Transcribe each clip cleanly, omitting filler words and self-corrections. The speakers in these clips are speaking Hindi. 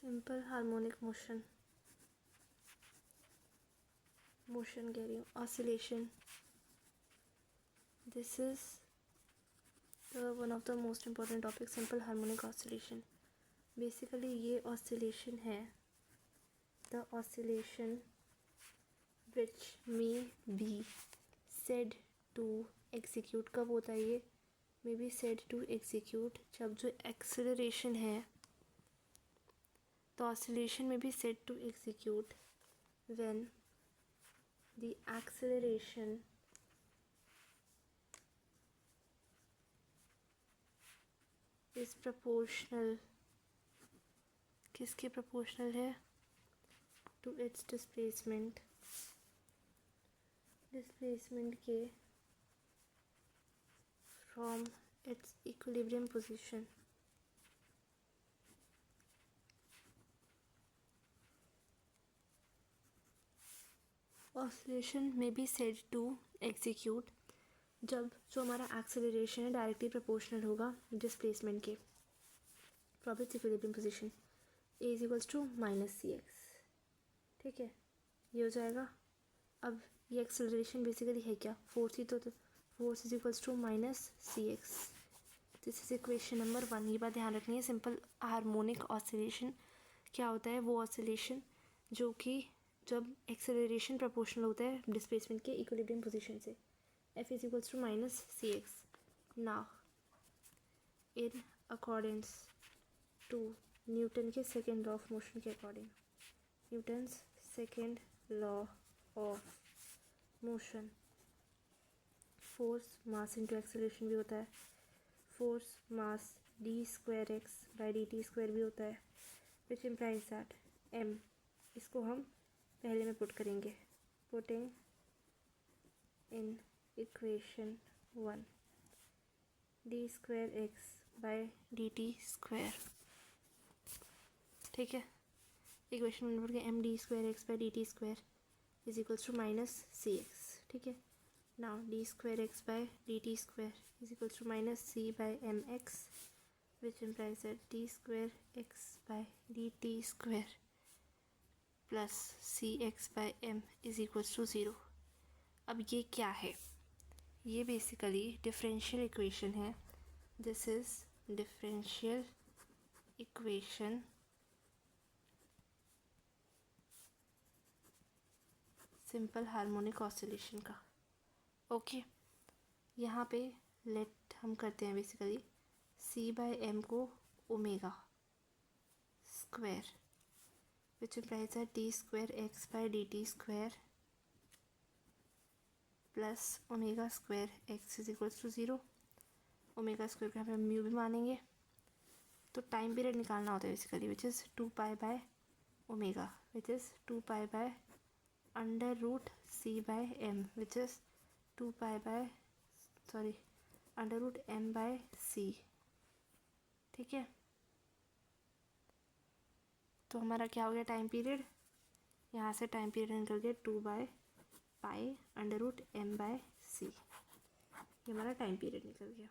सिंपल हार्मोनिक मोशन कह रही हूँ, oscillation. This is one of the most important topic, simple harmonic oscillation. Basically ये ऑसिलेशन है, the oscillation which may be said to execute. कब होता है ये? May be said to execute जब जो एक्सेलरेशन है, the oscillation may be said to execute when the acceleration is proportional. किसके proportional है? To its displacement. Displacement के from its equilibrium position. Oscillation may be said to execute जब जो हमारा एक्सेलरेशन है डायरेक्टली प्रोपोर्शनल होगा डिस्प्लेसमेंट के from its equilibrium position. A is equals to minus c x. ठीक है, ये हो जाएगा. अब ये एक्सेलरेशन बेसिकली है क्या? फोर्स ही तो force is equals to minus c x. This is equation number 1. ये बात ध्यान रखनी है. सिंपल हार्मोनिक ऑसिलेशन क्या होता है? वो ऑसिलेशन जो कि जब एक्सेलरेशन प्रोपोर्शनल होता है डिस्प्लेसमेंट के इक्विलिब्रियम पोजीशन से. F is equals to minus c x. Now in accordance to Newton के सेकेंड लॉ ऑफ मोशन के according, Newton's second law of motion, force mass into acceleration भी होता है. Force mass d square x by d t square भी होता है, विच इम्प्लाइज दैट एम. इसको हम पहले में पुट करेंगे. Putting in equation 1 d square x by d t square. ठीक है, इक्वेशन नंबर के m d square x by d t square is equals to minus c x. ठीक है, now d square x by d t square is equals to minus c by m x, which implies that d square x by d t square plus c x by m is equals to 0. अब ये क्या है? ये बेसिकली डिफरेंशियल इक्वेशन है. This is differential equation simple harmonic oscillation का. ओके, यहाँ पे लेट हम करते हैं बेसिकली सी बाय एम को omega square, which implies that d square x by d t square plus omega square x is equals to 0. Omega square को यहाँ पे म्यू भी मानेंगे. तो टाइम पीरियड निकालना होता है basically, which is 2 pi by omega, which is 2 pi by under root c by m, which is 2 pi by under root m by c. ठीक है, तो हमारा क्या हो गया टाइम पीरियड? यहाँ से टाइम पीरियड निकल गया 2 by pi under root m by c. ये हमारा टाइम पीरियड निकल गया.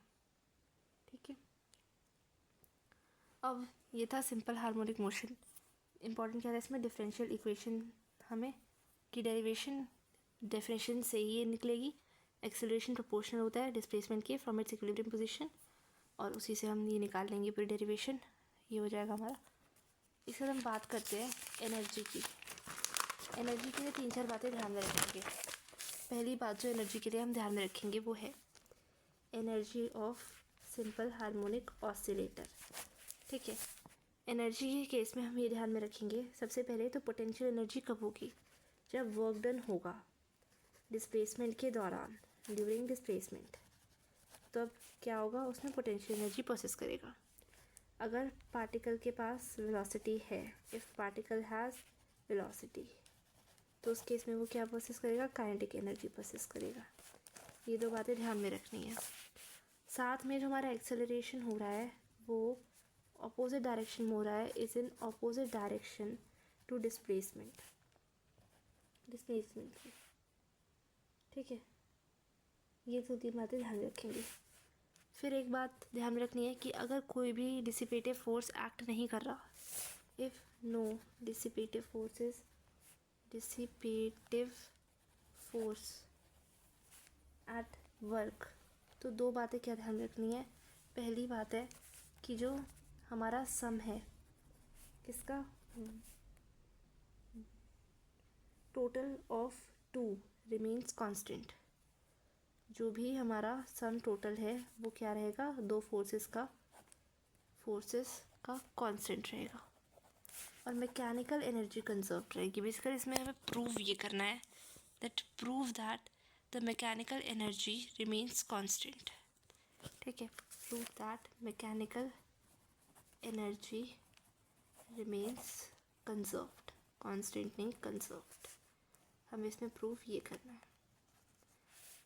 ठीक है, अब ये था सिंपल हार्मोनिक मोशन. इंपॉर्टेंट क्या था इसमें? डिफरेंशियल इक्वेशन हमें की डेरिवेशन डेफिनेशन से ही ये निकलेगी. एक्सेलरेशन प्रोपोर्शनल होता है डिस्प्लेसमेंट के फ्रॉम इट्स इक्विलिब्रियम पोजीशन, और उसी से हम ये निकाल लेंगे पूरी डेरिवेशन. ये हो जाएगा हमारा. इसके बाद हम बात करते हैं एनर्जी की. एनर्जी के लिए 3-4 बातें ध्यान में रखेंगे. पहली बात जो एनर्जी के लिए हम ध्यान में रखेंगे वो है energy of simple harmonic oscillator. ठीक है, एनर्जी के केस में हम ये ध्यान में रखेंगे सबसे पहले तो पोटेंशियल एनर्जी कब होगी? जब वर्क डन होगा डिस्प्लेसमेंट के दौरान, ड्यूरिंग डिस्प्लेसमेंट, तब क्या होगा? उसमें पोटेंशियल एनर्जी प्रोसेस करेगा. अगर पार्टिकल के पास वेलोसिटी है, इफ़ पार्टिकल हैज़ वेलोसिटी, तो उस केस में वो क्या प्रोसेस करेगा? काइनेटिक एनर्जी प्रोसेस करेगा. ये 2 बातें ध्यान में रखनी है. साथ में जो हमारा एक्सेलरेशन हो रहा है वो अपोजिट डायरेक्शन में हो रहा है, is in opposite direction to displacement की. ठीक है, ये 2-3 बातें ध्यान में रखेंगे. फिर एक बात ध्यान में रखनी है कि अगर कोई भी डिसिपेटिव फोर्स एक्ट नहीं कर रहा, if no dissipative force at work, तो दो बातें क्या ध्यान रखनी है। पहली बात है कि जो हमारा सम है किसका, total of two remains constant. जो भी हमारा सम टोटल है वो क्या रहेगा, दो फोर्सेस का कांस्टेंट रहेगा। और मैकेनिकल एनर्जी कंजर्व रहेगी। बेसिकली इसमें हमें प्रूव ये करना है that the mechanical energy remains constant. ठीक है, prove that mechanical energy remains conserved, constant नहीं कंजर्व्ड। हमें इसमें प्रूफ ये करना है।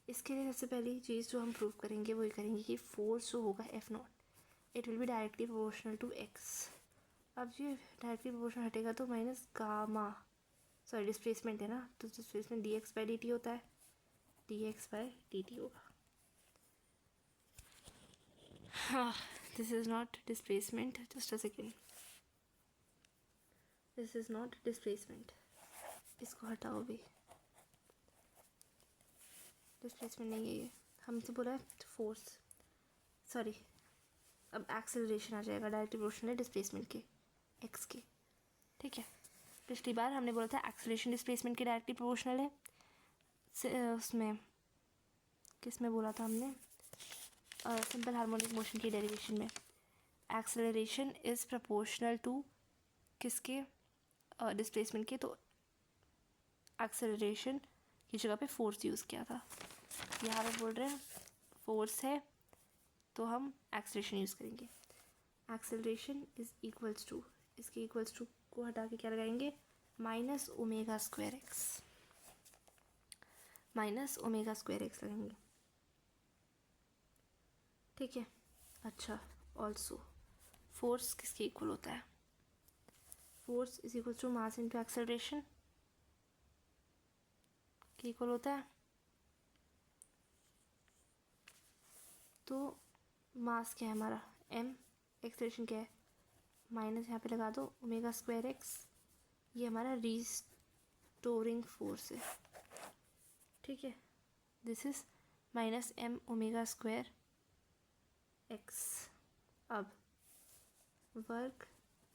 इसके लिए सबसे पहली चीज़ जो हम प्रूव करेंगे वो ये करेंगे कि फोर्स जो होगा F0 it will be directly proportional to x। अब ये डायरेक्टली प्रोपोर्शनल हटेगा तो माइनस गामा, सॉरी डिस्प्लेसमेंट है ना, तो डिस्प्लेसमेंट dx/dt होता है, dx/dt होगा। हाँ, this is not displacement, just a second, this is not displacement, इसको हटाओ भी, डिस्प्लेसमेंट नहीं है ये, हमसे बोला है फोर्स, सॉरी अब एक्सेलरेशन आ जाएगा डायरेक्टली प्रोपोर्शनल है डिस्प्लेसमेंट के एक्स के। ठीक है, पिछली बार हमने बोला था एक्सेलरेशन डिस्प्लेसमेंट के डायरेक्टली प्रोपोर्शनल है, उसमें किस में बोला था हमने, सिंपल हार्मोनिक मोशन की डेरिवेशन में एक्सेलरेशन इज़ प्रोपोर्शनल टू किसके, डिस्प्लेसमेंट के। तो एक्सेलरेशन की जगह पे फोर्स यूज़ किया था। यहाँ पे बोल रहे हैं फोर्स है तो हम एक्सेलरेशन यूज़ करेंगे। एक्सेलरेशन इज़ इक्वल्स टू, इसके इक्वल्स टू को हटा के क्या लगाएंगे, minus omega square x, minus omega square x लगाएंगे। ठीक है, अच्छा ऑल्सो फोर्स किसके इक्वल होता है, force is equal to mass into acceleration के इक्वल होता है। तो मास क्या है हमारा m, एक्सेलरेशन क्या है माइनस, यहाँ पे लगा दो ओमेगा स्क्वायर एक्स, ये हमारा रिस्टोरिंग फोर्स है। ठीक है, this is minus m omega square x. अब work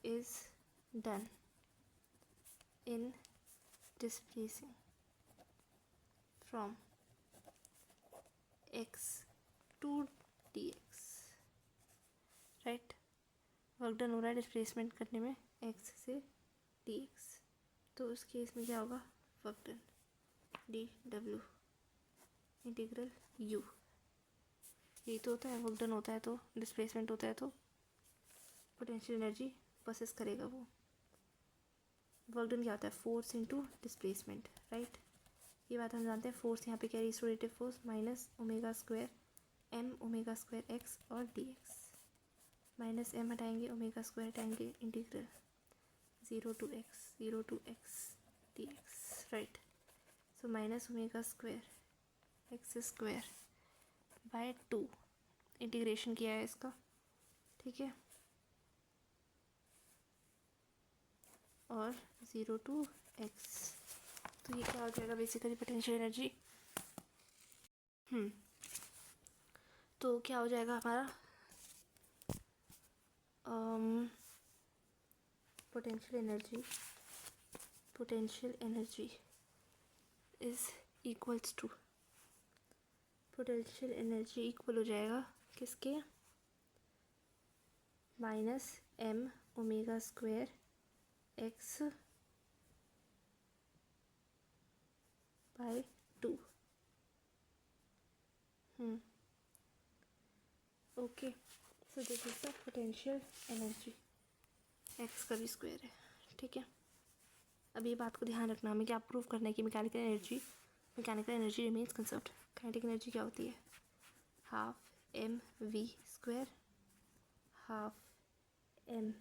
is done in displacing from x to dx, right, work done हो रहा है डिस्प्लेसमेंट करने में x से dx। तो उस केस में क्या होगा, work done dw integral u, यही तो होता है, वर्क डन होता है तो डिस्प्लेसमेंट होता है तो पोटेंशियल एनर्जी प्रोसेस करेगा वो। वर्क डन क्या होता है, फोर्स इनटू डिस्प्लेसमेंट, राइट, ये बात हम जानते हैं। फोर्स यहाँ पे क्या है, restorative force minus omega square m omega square x और dx, माइनस m हटाएंगे ओमेगा स्क्वायर हटाएंगे, integral 0 to x dx, right. So minus omega square x square by 2 integration किया है इसका। ठीक है, और 0 to x, तो ये क्या हो जाएगा बेसिकली पोटेंशियल एनर्जी। तो क्या हो जाएगा हमारा potential energy is equals to, potential energy equal हो जाएगा किसके, minus m omega square x by 2। Okay, so this is the potential energy, x का भी स्क्वायर है। ठीक है, अब ये बात को ध्यान रखना, हमें क्या प्रूव करना है कि mechanical energy remains conserved. Kinetic energy क्या होती है, half mv square, half m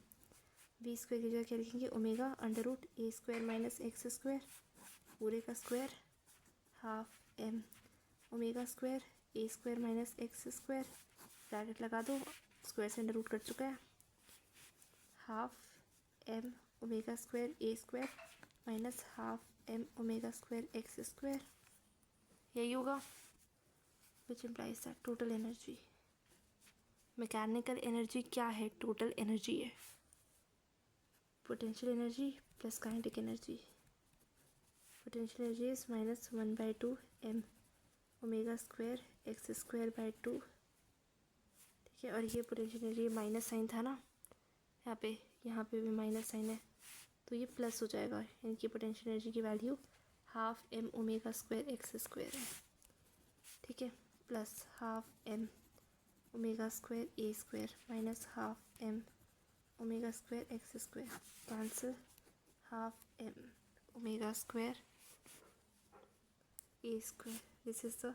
v square की जगह क्या लिखेंगे, omega under root a square minus x square पूरे का square, half m omega square a square minus x square, bracket लगा दो, स्क्वायर से अंडर रूट कट चुका है, half m omega square a square minus half m omega square x square, यही होगा, विच implies that total energy, mechanical energy क्या है, टोटल एनर्जी है, potential energy plus kinetic energy, potential energy is minus 1/2 m omega square x square by 2, ठीक है। और ये पोटेंशियल एनर्जी माइनस साइन था ना यहाँ पे भी माइनस साइन है, तो ये प्लस हो जाएगा, इनकी पोटेंशियल एनर्जी की value half m omega square x square है, ठीक है, plus half m omega square a square minus half m omega square x square, cancel, half m omega square a square, this is the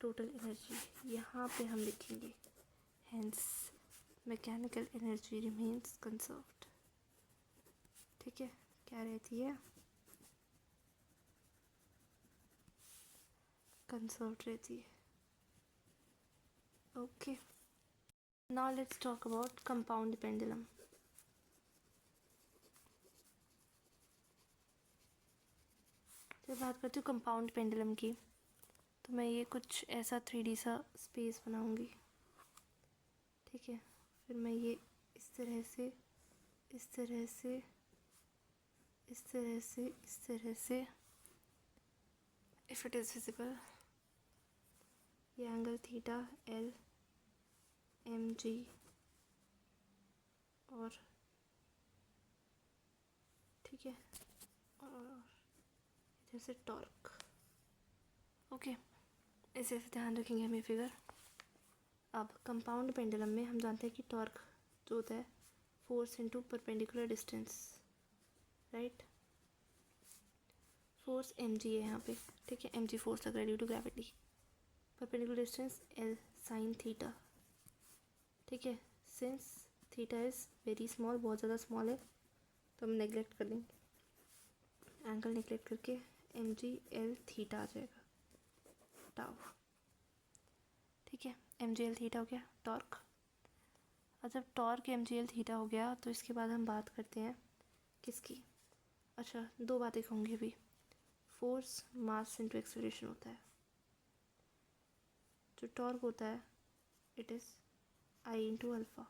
total energy, यहाँ पे हम लिखेंगे hence mechanical energy remains conserved, ठीक है, क्या रहती है, कंजर्व्ड रहती है, okay. Now let's talk about compound pendulum. जब बात करती हूँ कंपाउंड पेंडुलम की, तो मैं ये कुछ ऐसा 3D सा स्पेस बनाऊंगी, ठीक है, फिर मैं ये इस तरह से इस तरह से इस तरह से इस तरह से, इफ़ इट इज़ विजिबल, ये angle theta l m g और ठीक है, और इधर से टॉर्क, ओके, ऐसे ध्यान रखेंगे हम ये फिगर। अब कंपाउंड पेंडुलम में हम जानते हैं कि टॉर्क जो होता है force into perpendicular distance, right, force m g है यहाँ पे, ठीक है, एम जी फोर्स लग रहा है due to gravity, perpendicular distance l sine theta, ठीक है, since theta is very small, बहुत ज़्यादा स्मॉल है, तो हम नेगलेक्ट कर देंगे, एंगल नेगलेक्ट करके एम जी एल थीटा आ जाएगा, टाउ, ठीक है, एम जी एल थीटा हो गया टॉर्क। और जब torque m g l theta हो गया तो इसके बाद हम बात करते हैं किसकी, अच्छा दो बातें कहूँगी अभी, फोर्स मास इनटू एक्सेलरेशन होता है, जो टॉर्क होता है it is I into alpha,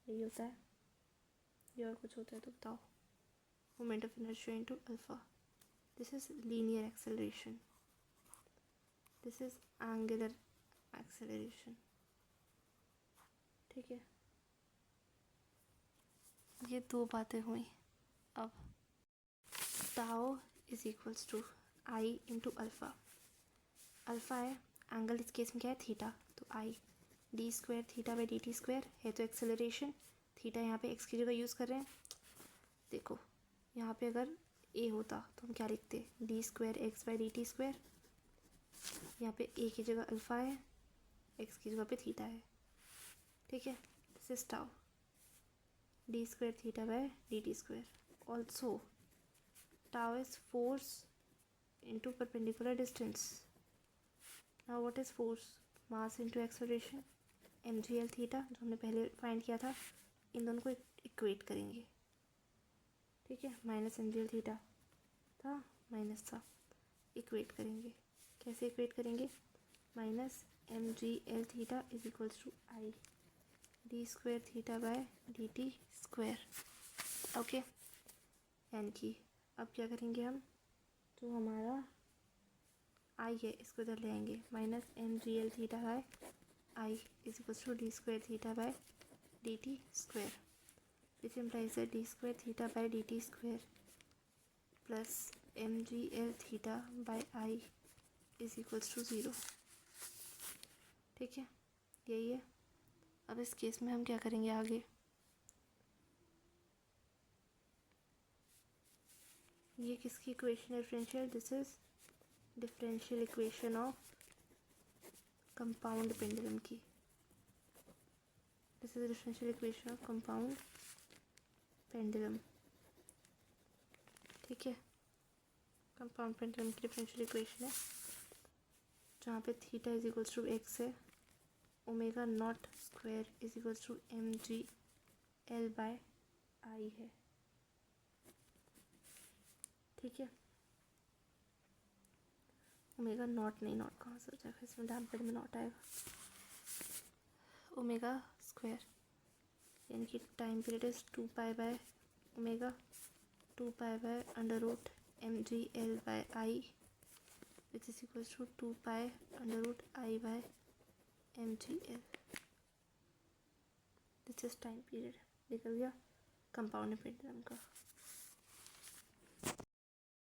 यही होता है, ये और कुछ होता है तो बताओ, moment of inertia into alpha, this is linear acceleration, this is angular acceleration, ठीक है, ये दो बातें हुई। अब tau is equals to I into alpha, alpha है, एंगल इस केस में क्या है थीटा, तो I d square theta by d t square है, तो एक्सेलरेशन थीटा यहाँ पे एक्स की जगह यूज़ कर रहे हैं, देखो यहाँ पे अगर ए होता तो हम क्या लिखते, D square x by d t square, यहाँ पे ए की जगह अल्फ़ा है, एक्स की जगह पे थीटा है, ठीक है, this is tau d square theta by d t square, also tau is force into perpendicular distance, now what is force, mass into acceleration, m g l theta जो हमने पहले फाइंड किया था, इन दोनों को इक्वेट करेंगे, ठीक है, minus m g l theta था माइनस था, इक्वेट करेंगे, कैसे इक्वेट करेंगे, minus m g l theta is equals to I d square theta by d t square, okay, यानी कि अब क्या करेंगे हम, जो हमारा आई है इसको इधर ले आएंगे, minus m g l theta by I is equals to d square theta by d t square, which implies that d square theta by d t square plus m g l theta by I is equals to 0, ठीक है, यही है। अब इस केस में हम क्या करेंगे आगे, ये किसकी इक्वेशन है differential, this is differential equation of compound pendulum की, this is differential equation of compound pendulum, ठीक है, कंपाउंड पेंडुलम की डिफरेंशियल इक्वेशन है जहाँ पे theta is equals to x है, omega naught square is equals to m g l by I है, ठीक है। ओमेगा नॉट नहीं, नॉट कहाँ से हो जाएगा, इसमें डैम्पेड में नॉट आएगा। ओमेगा स्क्वायर यानी कि time period is 2 pi by omega 2 pi by under root mgl/i which is equal to 2 pi under root i by mgl। This is time period, निकल गया कंपाउंड पेंडुलम का।